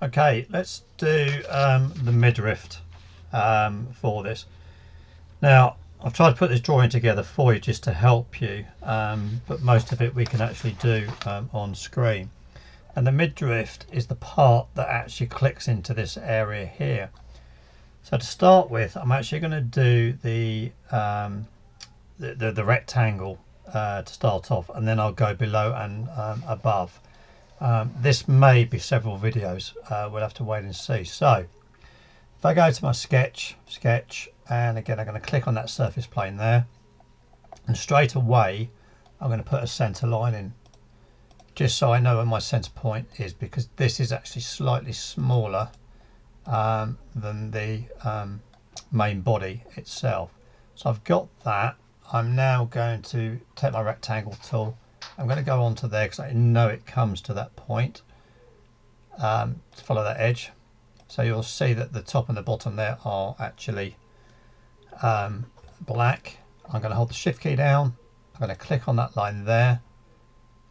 Okay, let's do the midriff for this. Now, I've tried to put this drawing together for you just to help you, but most of it we can actually do on screen. And the midriff is the part that actually clicks into this area here. So to start with, I'm actually going to do the rectangle to start off, and then I'll go below and above. This may be several videos, we'll have to wait and see. So if I go to my sketch, and again I'm going to click on that surface plane there, and straight away I'm going to put a center line in, just so I know where my center point is, because this is actually slightly smaller than the main body itself. So I've got that. I'm now going to take my rectangle tool. I'm going to go onto there because I know it comes to that point, to follow that edge. So you'll see that the top and the bottom there are actually black. I'm going to hold the shift key down. I'm going to click on that line there,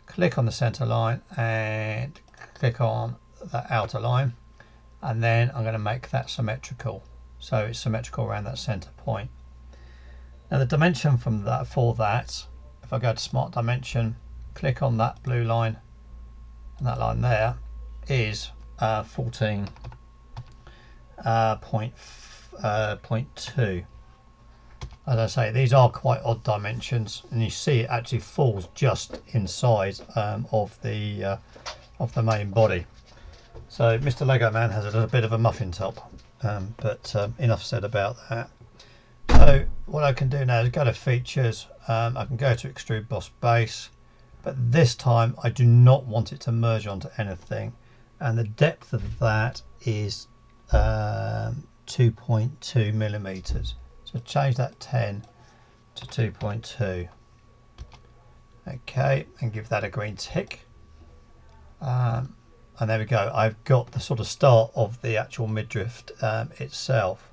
click on the center line and click on that outer line, and then I'm going to make that symmetrical, so it's symmetrical around that center point. Now the dimension from that, for that, if I go to smart dimension, click on that blue line, and that line there is 14.2. As I say, these are quite odd dimensions, and you see it actually falls just inside of the main body. So Mr. Legoman has a little bit of a muffin top, but enough said about that. So what I can do now is go to features. I can go to extrude boss base, but this time I do not want it to merge onto anything, and the depth of that is 2.2 millimeters. So change that 10 to 2.2. Okay, and give that a green tick. And there we go. I've got the sort of start of the actual midriff itself.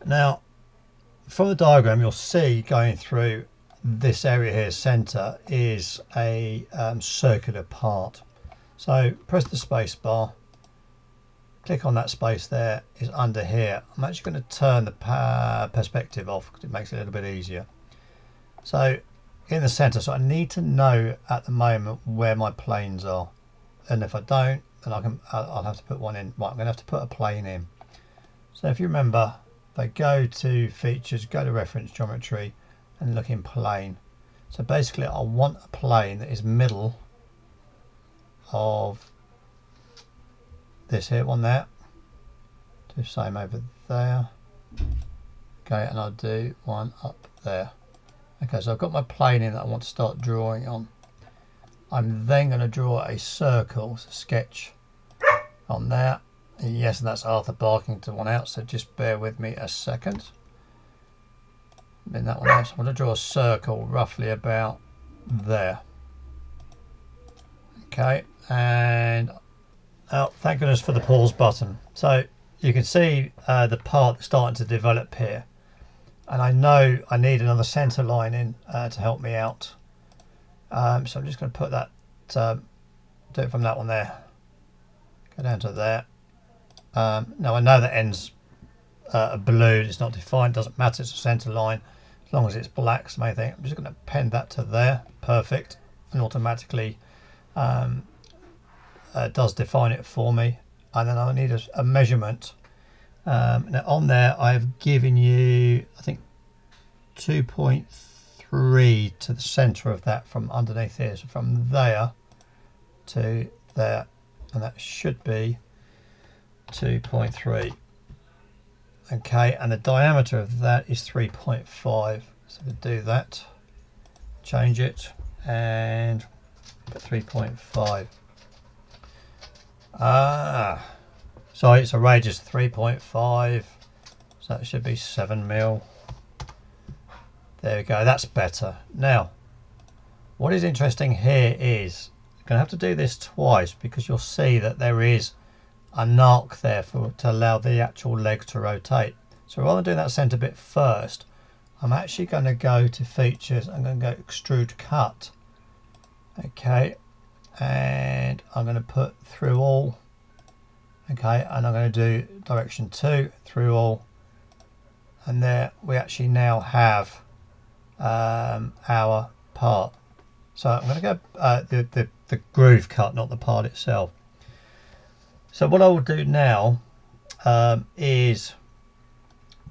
Now, from the diagram, you'll see going through this area here, center, is a circular part. So press the space bar, click on that space there, is under here. I'm actually going to turn the perspective off because it makes it a little bit easier. So in the center, so I need to know at the moment where my planes are, and if I don't, then I'll have to put one in. Right, I'm going to have to put a plane in. So if you remember, if I go to features, go to reference geometry and look in plane. So basically I want a plane that is middle of this here one there. Do the same over there. Okay, and I'll do one up there. Okay, so I've got my plane in that I want to start drawing on. I'm then going to draw a circle, so sketch on there. Yes, and that's Arthur barking to one out, so just bear with me a second. Then that one else, I want to draw a circle roughly about there. Okay, and oh, thank goodness for the pause button. So you can see the part starting to develop here, and I know I need another center line in to help me out. So I'm just going to put that, do it from that one there, go down to there. Now I know that ends blue, it's not defined, doesn't matter, it's a center line as long as it's black. It's the main thing. I'm just going to append that to there, perfect, and automatically does define it for me. And then I need a measurement. Now on there I've given you, I think, 2.3 to the center of that from underneath here, so from there to there, and that should be 2.3. Okay, and the diameter of that is 3.5. So to do that, change it and put 3.5. Sorry, it's a radius 3.5, so that should be 7 mil. There we go, that's better. Now, what is interesting here is I'm going to have to do this twice, because you'll see that there is an arc there to allow the actual leg to rotate. So rather than doing that center bit first, I'm actually going to go to features. I'm going to go extrude cut. Okay, and I'm going to put through all. Okay, and I'm going to do direction 2 through all, and there we actually now have our part. So I'm going to go the groove cut, not the part itself. So what I will do now is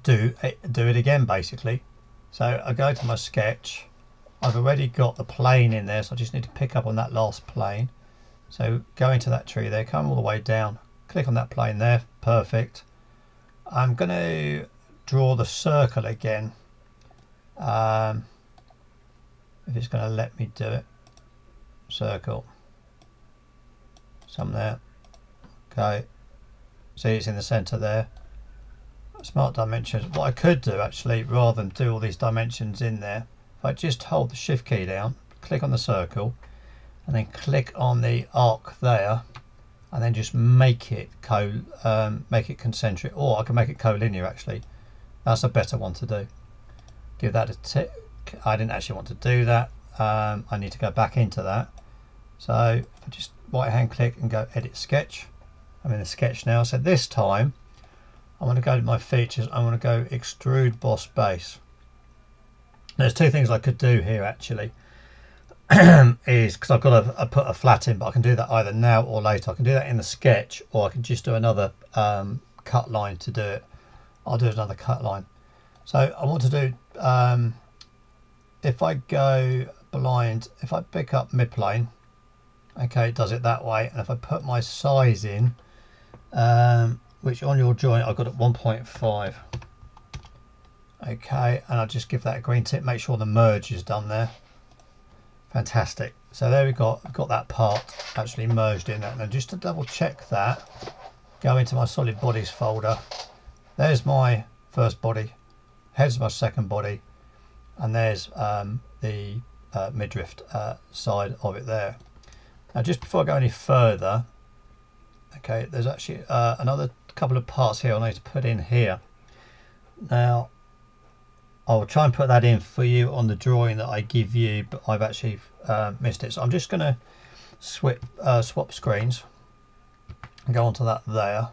do it again basically. So I go to my sketch. I've already got the plane in there, so I just need to pick up on that last plane. So go into that tree there, come all the way down, click on that plane there, perfect. I'm going to draw the circle again, if it's going to let me do it. Circle, some there, okay, see it's in the center there. Smart dimensions. What I could do actually, rather than do all these dimensions in there, if I just hold the shift key down, click on the circle, and then click on the arc there, and then just make it concentric, or I can make it collinear actually. That's a better one to do. Give that a tick. I didn't actually want to do that. I need to go back into that. So if I just right hand click and go edit sketch, I'm in the sketch now. So this time I want to go to my features. I want to go extrude boss base. There's two things I could do here actually. Is because I've got to put a flat in, but I can do that either now or later. I can do that in the sketch, or I can just do another cut line to do it. I'll do another cut line. So I want to do, if I go blind, if I pick up midplane, okay, it does it that way. And if I put my size in, which on your joint I've got at 1.5, okay, and I'll just give that a green tick, make sure the merge is done there. Fantastic. So there we've got that part actually merged in that. Now just to double check that, go into my solid bodies folder. There's my first body, here's my second body, and there's the midriff side of it there. Now just before I go any further, okay, there's actually another couple of parts here I need to put in here. Now I'll try and put that in for you on the drawing that I give you, but I've actually missed it. So I'm just going to swap screens and go onto that there.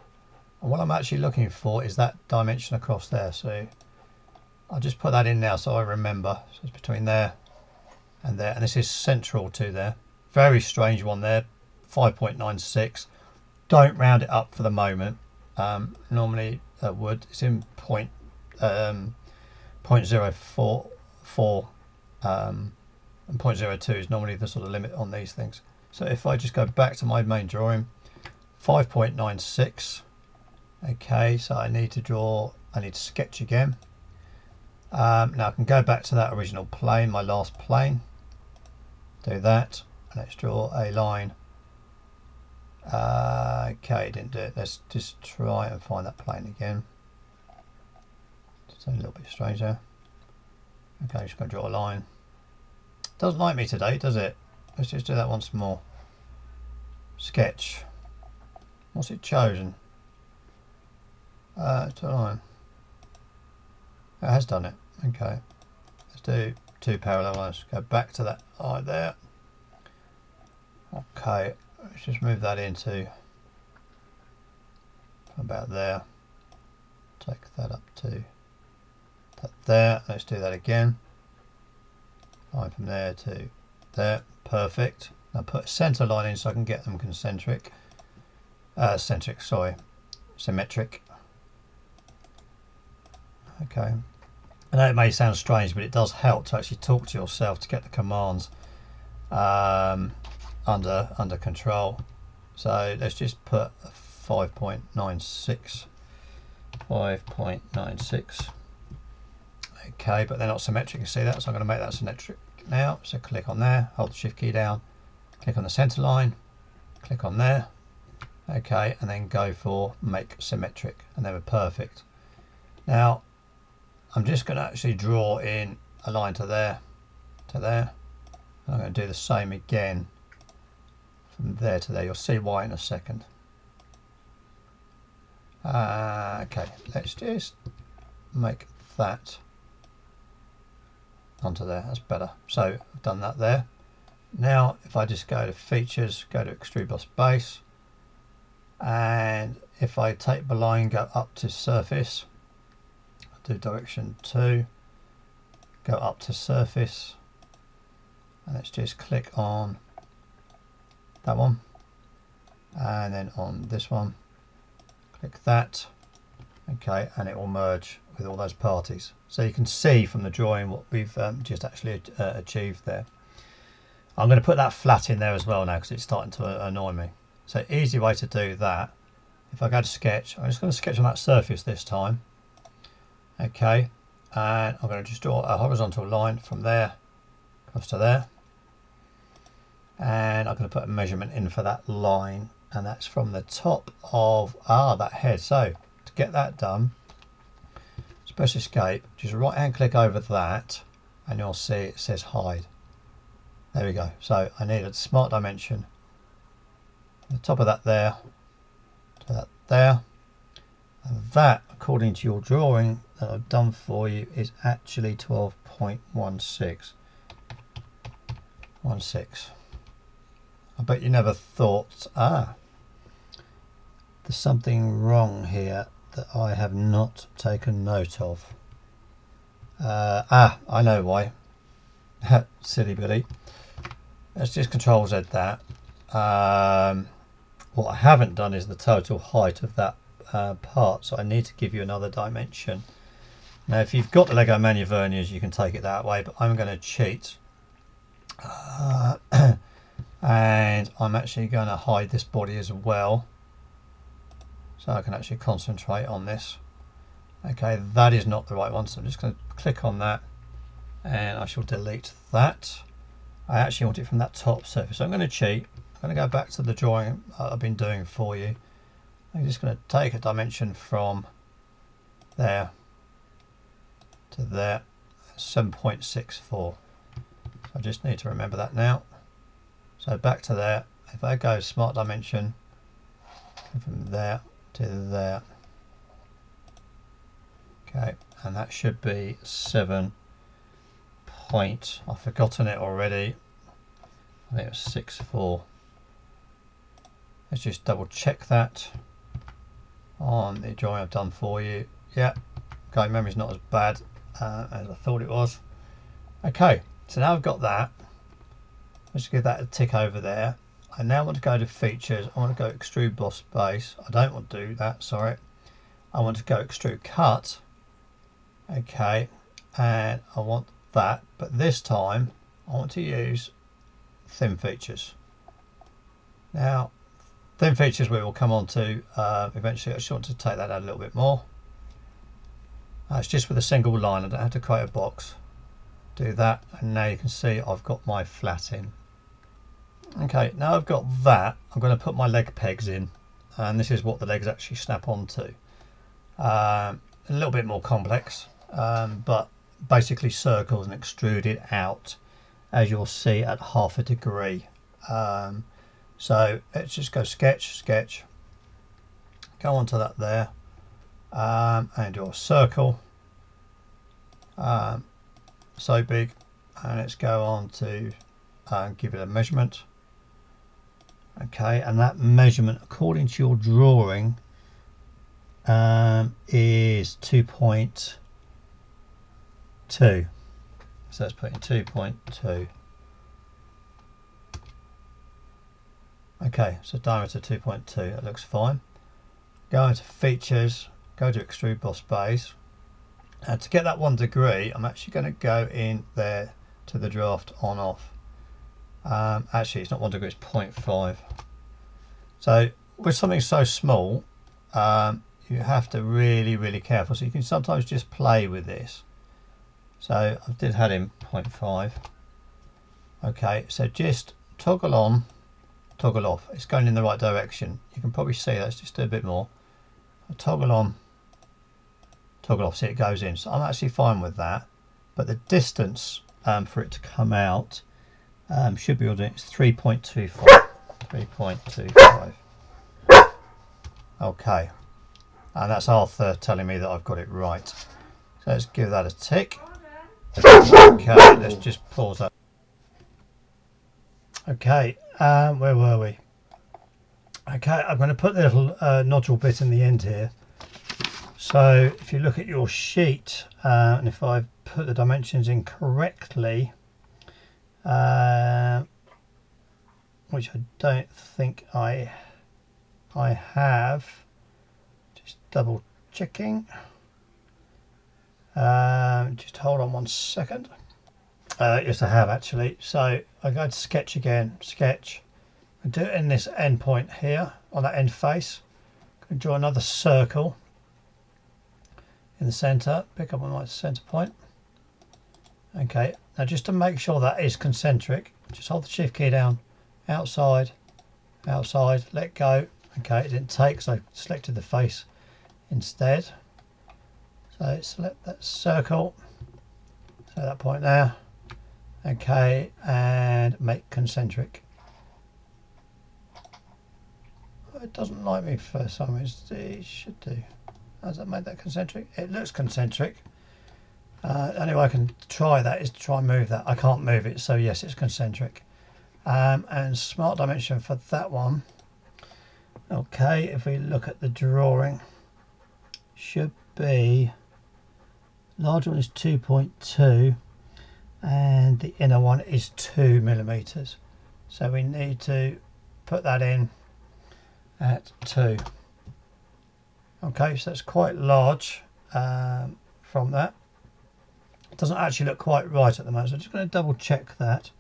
And what I'm actually looking for is that dimension across there. So I'll just put that in now so I remember. So it's between there and there. And this is central to there. Very strange one there, 5.96. Don't round it up for the moment. Normally I would. It's in 0.044 and 0.02 is normally the sort of limit on these things. So if I just go back to my main drawing, 5.96. okay, so I need to sketch again. Now I can go back to that original plane, my last plane, do that, and let's draw a line. Okay, didn't do it. Let's just try and find that plane again. It's a little bit strange there. Okay, I'm just going to draw a line. Doesn't like me today, does it? Let's just do that once more. Sketch. What's it chosen? It's a line. It has done it. Okay. Let's do two parallel lines. Go back to that eye there. Okay. Let's just move that into about there. Take that up to that there. Let's do that again. Line from there to there. Perfect. Now put a center line in so I can get them symmetric. Okay. I know it may sound strange, but it does help to actually talk to yourself to get the commands under control. So let's just put a 5.96. 5.96. Okay, but they're not symmetric, you see that, so I'm going to make that symmetric now. So click on there, hold the shift key down, click on the center line, click on there, okay, and then go for make symmetric, and then we're perfect. Now I'm just going to actually draw in a line to there, to there. I'm going to do the same again from there to there. You'll see why in a second. Okay, let's just make that onto there. That's better. So I've done that there. Now if I just go to features, go to extrude boss base, and if I take the line, go up to surface, do direction 2, go up to surface, and let's just click on that one, and then on this one, click that. Okay, and it will merge with all those parties. So you can see from the drawing what we've just actually achieved there. I'm going to put that flat in there as well now because it's starting to annoy me. So easy way to do that, if I go to sketch, I'm just going to sketch on that surface this time. Okay, and I'm going to just draw a horizontal line from there across to there, and I'm going to put a measurement in for that line, and that's from the top of that head. So to get that done, press escape, just right hand click over that, and you'll see it says hide. There we go. So I need a smart dimension from the top of that there to that there, and that, according to your drawing that I've done for you, is actually 12.16. I bet you never thought, there's something wrong here that I have not taken note of. I know why. Silly Billy. Let's just Control Z that. What I haven't done is the total height of that part, so I need to give you another dimension. Now if you've got the Lego manual verniers you can take it that way, but I'm going to cheat. And I'm actually going to hide this body as well, so I can actually concentrate on this. Okay, that is not the right one, so I'm just going to click on that and I shall delete that. I actually want it from that top surface, so I'm going to cheat. I'm going to go back to the drawing I've been doing for you. I'm just going to take a dimension from there to there, 7.64. So I just need to remember that now. So back to there, if I go smart dimension from there to there, okay, and that should be 7 point, I've forgotten it already, I think it was 6.4. Let's just double check that on the drawing I've done for you. Yeah, okay, memory's not as bad as I thought it was. Okay, so now I've got that. Let's give that a tick over there. I now want to go to features. I want to go extrude boss base. I don't want to do that, sorry. I want to go extrude cut. Okay, and I want that, but this time I want to use thin features. Now, thin features we will come on to eventually. I just want to take that out a little bit more. It's just with a single line, I don't have to create a box. Do that, and now you can see I've got my flat in. Okay, now I've got that, I'm going to put my leg pegs in, and this is what the legs actually snap onto. A little bit more complex, but basically circles and extruded out, as you'll see, at 1/2 degree. So let's just go sketch, go onto that there, and do a circle, so big, and let's go on to give it a measurement. Okay, and that measurement, according to your drawing, is 2.2. So let's put in 2.2. Okay, so diameter 2.2, that looks fine. Go into features, go to extrude boss base, and to get that 1 degree, I'm actually going to go in there to the draft on off. Actually, it's not 1 degree, it's 0.5. So with something so small, you have to really careful. So you can sometimes just play with this. So I did have him 0.5. Okay, so just toggle on, toggle off. It's going in the right direction. You can probably see that. Let's just do a bit more. Toggle on, toggle off. See, it goes in. So I'm actually fine with that. But the distance for it to come out should be, it's 3.25. 3.25. Okay, and that's Arthur telling me that I've got it right. So let's give that a tick. Okay, let's just pause that. Okay, where were we? Okay, I'm going to put the little nodule bit in the end here. So if you look at your sheet, and if I put the dimensions in correctly, which I don't think I have, just double checking. Just hold on 1 second. Yes, I have actually. So I go to sketch again, sketch. I do it in this end point here on that end face. I'm going to draw another circle in the center. Pick up on my center point. Okay. Now just to make sure that is concentric, just hold the shift key down. Outside, outside. Let go. Okay. It didn't take, so I selected the face instead. So select that circle. So that point there. Okay, and make concentric. It doesn't like me for some reason. It should do. How does that make that concentric? It looks concentric. Only way I can try that is to try and move that. I can't move it, so yes, it's concentric. And smart dimension for that one. Okay, if we look at the drawing, should be large one is 2.2 and the inner one is 2 millimeters. So we need to put that in at 2. Okay, so that's quite large from that. It doesn't actually look quite right at the moment, so I'm just going to double check that.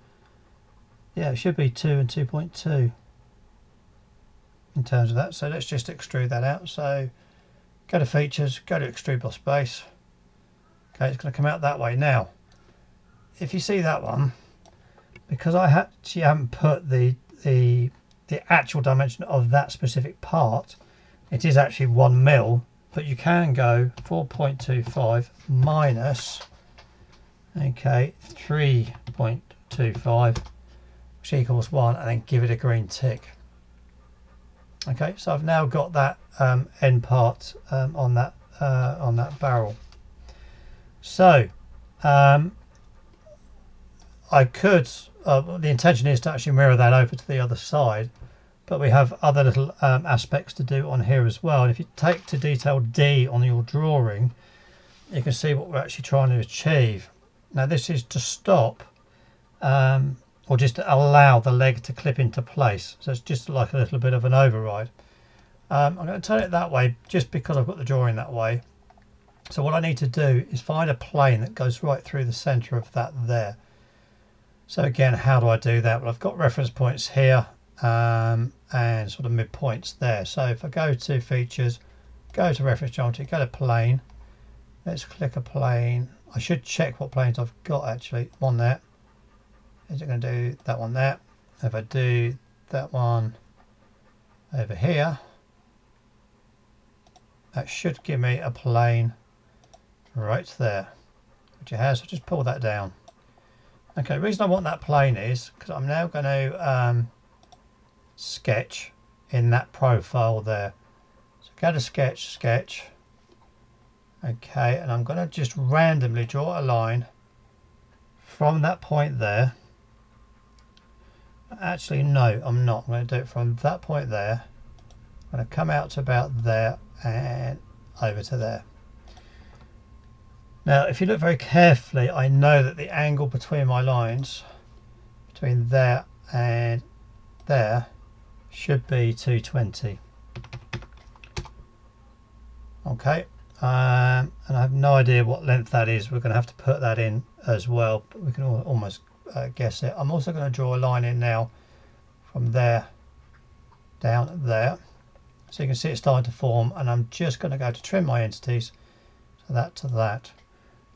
Yeah, it should be 2 and 2.2 in terms of that. So let's just extrude that out. So go to features, go to extrude boss base. Okay, it's going to come out that way. Now, if you see that one, because I actually haven't put the actual dimension of that specific part, it is actually 1 mil, but you can go 4.25 minus, okay, 3.25, which equals 1, and then give it a green tick. Okay, so I've now got that end part on that barrel. So I could, the intention is to actually mirror that over to the other side, but we have other little aspects to do on here as well. And if you take to detail D on your drawing, you can see what we're actually trying to achieve. Now this is to stop or just to allow the leg to clip into place. So it's just like a little bit of an override. I'm going to turn it that way just because I've got the drawing that way. So what I need to do is find a plane that goes right through the center of that there. So again, how do I do that? Well, I've got reference points here and sort of midpoints there. So if I go to features, go to reference geometry, go to plane, let's click a plane. I should check what planes I've got actually. One there. Is it going to do that one there? If I do that one over here, that should give me a plane right there, which it has. So just pull that down. Okay, the reason I want that plane is because I'm now going to sketch in that profile there. So go to sketch, sketch. Okay, and I'm going to just randomly draw a line from that point there. Actually, no, I'm not. I'm going to do it from that point there. I'm going to come out to about there and over to there. Now, if you look very carefully, I know that the angle between my lines, between there and there, should be 220. Okay, and I have no idea what length that is. We're going to have to put that in as well, but we can almost guess it. I'm also going to draw a line in now from there down there. So you can see it's starting to form, and I'm just going to go to trim my entities, so that to that.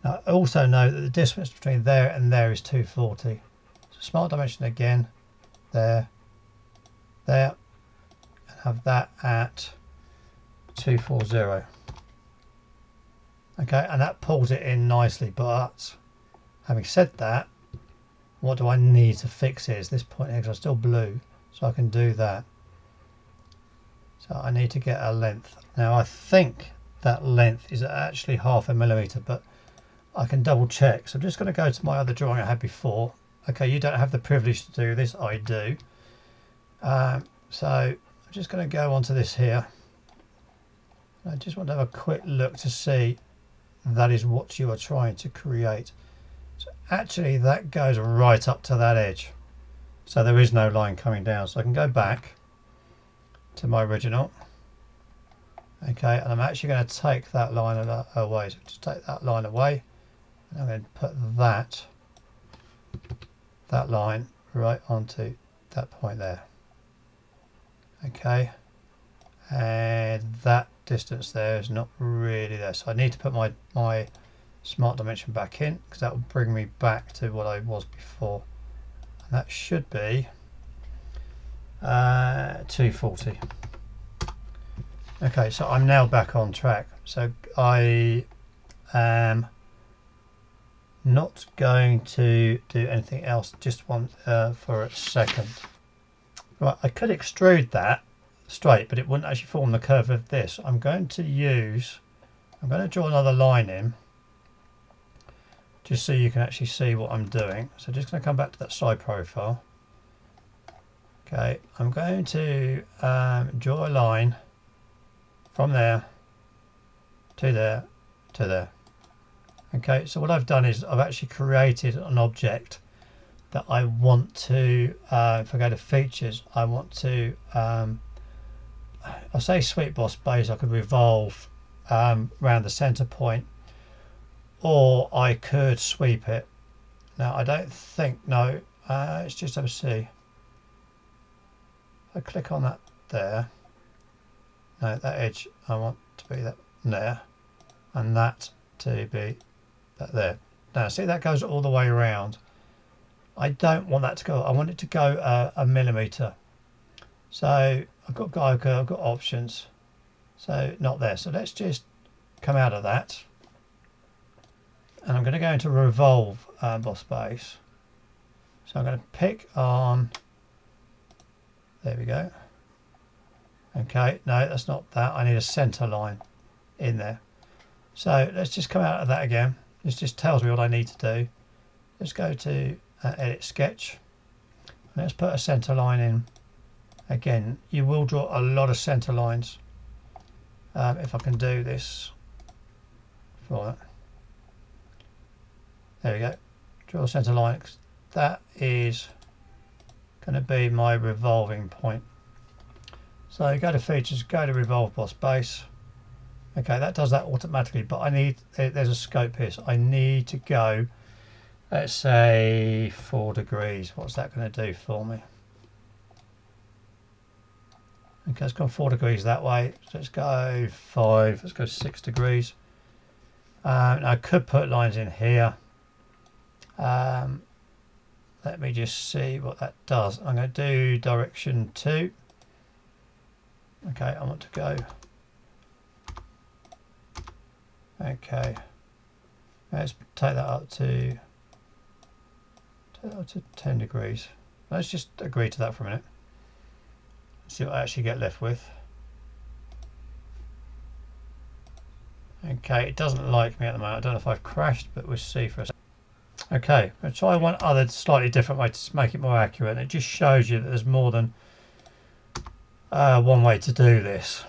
Now I also know that the distance between there and there is 240. So smart dimension again, there, and have that at 240. Okay, and that pulls it in nicely, but having said that, what do I need to fix here is this point here, because I'm still blue, so I can do that. So I need to get a length. Now I think that length is actually 0.5 millimeter, but I can double check. So I'm just going to go to my other drawing I had before, Okay, you don't have the privilege to do this, I do. So I'm just going to go onto this here. I just want to have a quick look to see that is what you are trying to create. So actually that goes right up to that edge. So there is no line coming down. So I can go back to my original. Okay, and I'm actually going to take that line away. So just take that line away. And I'm going to put that line right onto that point there. Okay, and that distance there is not really there, so I need to put my smart dimension back in, because that will bring me back to what I was before, and that should be 240. Okay, so I'm now back on track. So I am not going to do anything else, just one for a second. Right, I could extrude that straight, but it wouldn't actually form the curve of this. I'm going to draw another line in, just so you can actually see what I'm doing. So just going to come back to that side profile. Okay, I'm going to draw a line from there to there to there. Okay, so what I've done is I've actually created an object that I want to, if I go to features, I want to, I say sweep boss base, I could revolve around the center point, or I could sweep it. Now I don't think, no, let's just have a see. If I click on that there, no, that edge I want to be that there, and that to be that there. Now see, that goes all the way around. I don't want that to go, I want it to go a millimeter. So I've got options, so not there. So let's just come out of that, and I'm going to go into revolve boss base. So I'm going to pick on, there we go. Okay, no, that's not that. I need a center line in there. So let's just come out of that again. This just tells me what I need to do. Let's go to edit sketch. Let's put a center line in. Again, you will draw a lot of center lines. If I can do this for that. There we go. Draw a center line. That is going to be my revolving point. So go to features, go to revolve boss base. Okay, that does that automatically, but I need, there's a scope here, so I need to go, let's say 4 degrees. What's that going to do for me? Okay, it's gone 4 degrees that way. So let's go 5, let's go 6 degrees. Now I could put lines in here. Let me just see what that does. I'm going to do direction 2. Okay, I want to go. Okay, let's take that up to 10 degrees. Let's just agree to that for a minute. See what I actually get left with. Okay, it doesn't like me at the moment. I don't know if I've crashed, but we'll see for a second. Okay, I'll try one other slightly different way to make it more accurate. And it just shows you that there's more than one way to do this.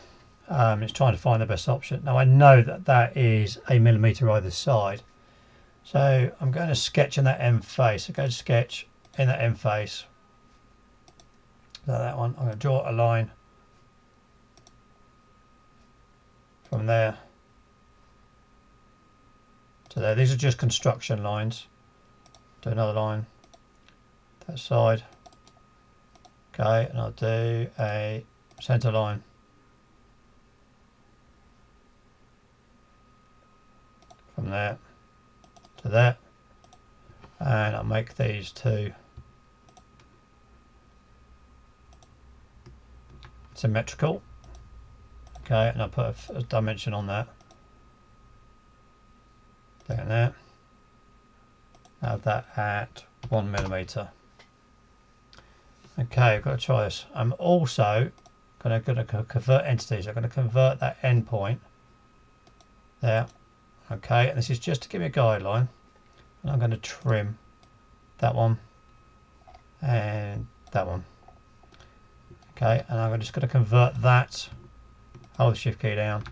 It's trying to find the best option. Now I know that that is a millimeter either side. So I'm going to sketch in that end face. So go to sketch in that end face. So that one, I'm going to draw a line from there to there. These are just construction lines. Do another line that side. Okay, and I'll do a center line from there to there, and I'll make these two symmetrical. Okay, and I'll put a dimension on that. Down there. Have that at 1 millimeter. Okay, I've got to try this. I'm also going to convert entities. I'm going to convert that endpoint there. Okay, and this is just to give me a guideline. And I'm going to trim that one and that one. Okay, and I'm just going to convert that, hold the shift key down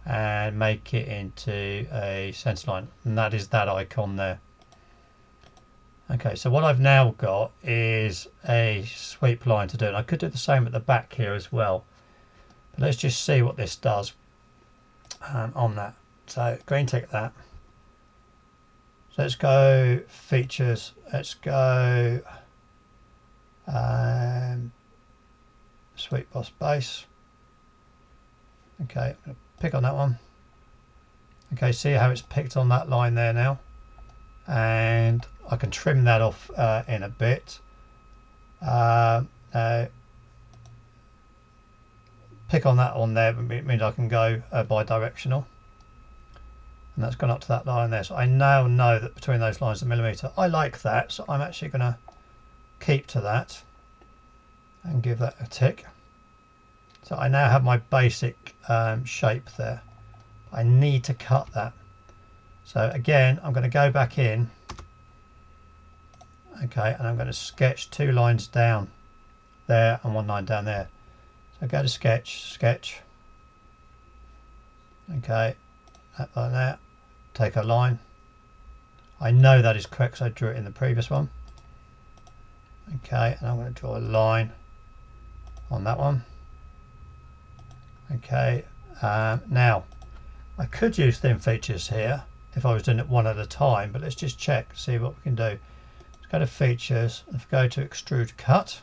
and make it into a centre line, and that is that icon there. Okay, so what I've now got is a sweep line to do, and I could do the same at the back here as well, but let's just see what this does on that. So green tick that. So let's go features, let's go sweep boss base. Okay, I'm going to pick on that one. Okay, see how it's picked on that line there now, and I can trim that off in a bit. Now pick on that one there, it means I can go bi-directional, and that's gone up to that line there. So I now know that between those lines a millimetre. I like that, so I'm actually going to keep to that and give that a tick. So I now have my basic shape there. I need to cut that. So again, I'm going to go back in. Okay, and I'm going to sketch 2 lines down there and 1 line down there. So go to sketch. Okay, that line there. Take a line. I know that is correct because I drew it in the previous one. Okay, and I'm going to draw a line on that one. Okay, now I could use thin features here if I was doing it one at a time, but let's just check, see what we can do. Let's go to features, let's go to extrude cut.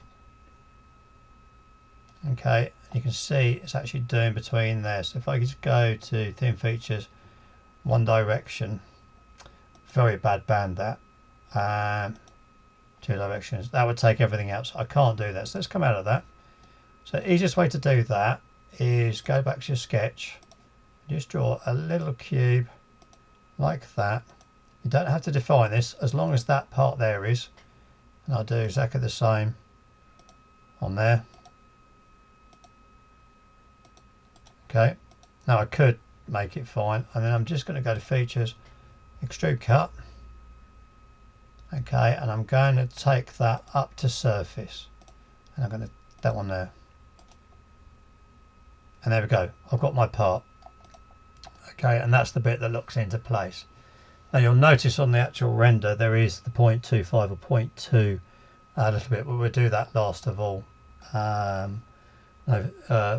Okay, you can see it's actually doing between there. So if I just go to thin features, one direction, very bad band that. 2 directions, that would take everything out, so I can't do that. So let's come out of that. So the easiest way to do that is go back to your sketch, just draw a little cube like that. You don't have to define this as long as that part there is, and I'll do exactly the same on there. Okay, now I could make it fine, and then I'm just going to go to features, extrude cut. Okay, and I'm going to take that up to surface, and I'm going to that one there, and there we go, I've got my part. Okay, and that's the bit that looks into place. Now you'll notice on the actual render there is the 0.25 or 0.2 a little bit, but we'll do that last of all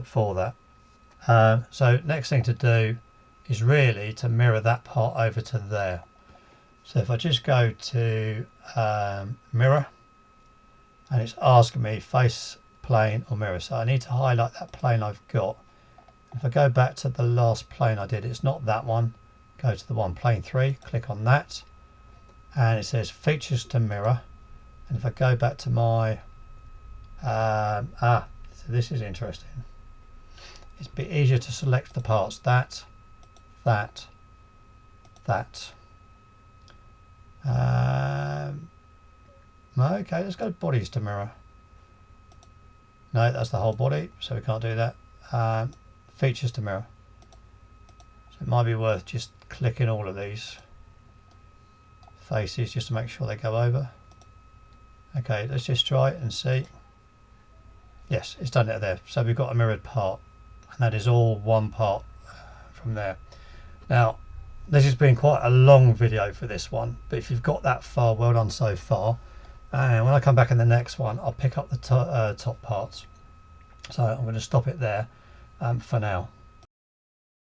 for that. So next thing to do is really to mirror that part over to there. So if I just go to mirror, and it's asking me face, plane or mirror, so I need to highlight that plane I've got. If I go back to the last plane I did, it's not that one, go to the one, plane 3, click on that, and it says features to mirror. And if I go back to my so this is interesting, it's a bit easier to select the parts, that. Okay, let's go bodies to mirror. No, that's the whole body, so we can't do that. Features to mirror. So it might be worth just clicking all of these faces just to make sure they go over. Okay, let's just try it and see. Yes, it's done it there. So we've got a mirrored part, and that is all one part from there. Now, this has been quite a long video for this one, but if you've got that far, well done so far. And when I come back in the next one, I'll pick up the top parts. So I'm going to stop it there for now.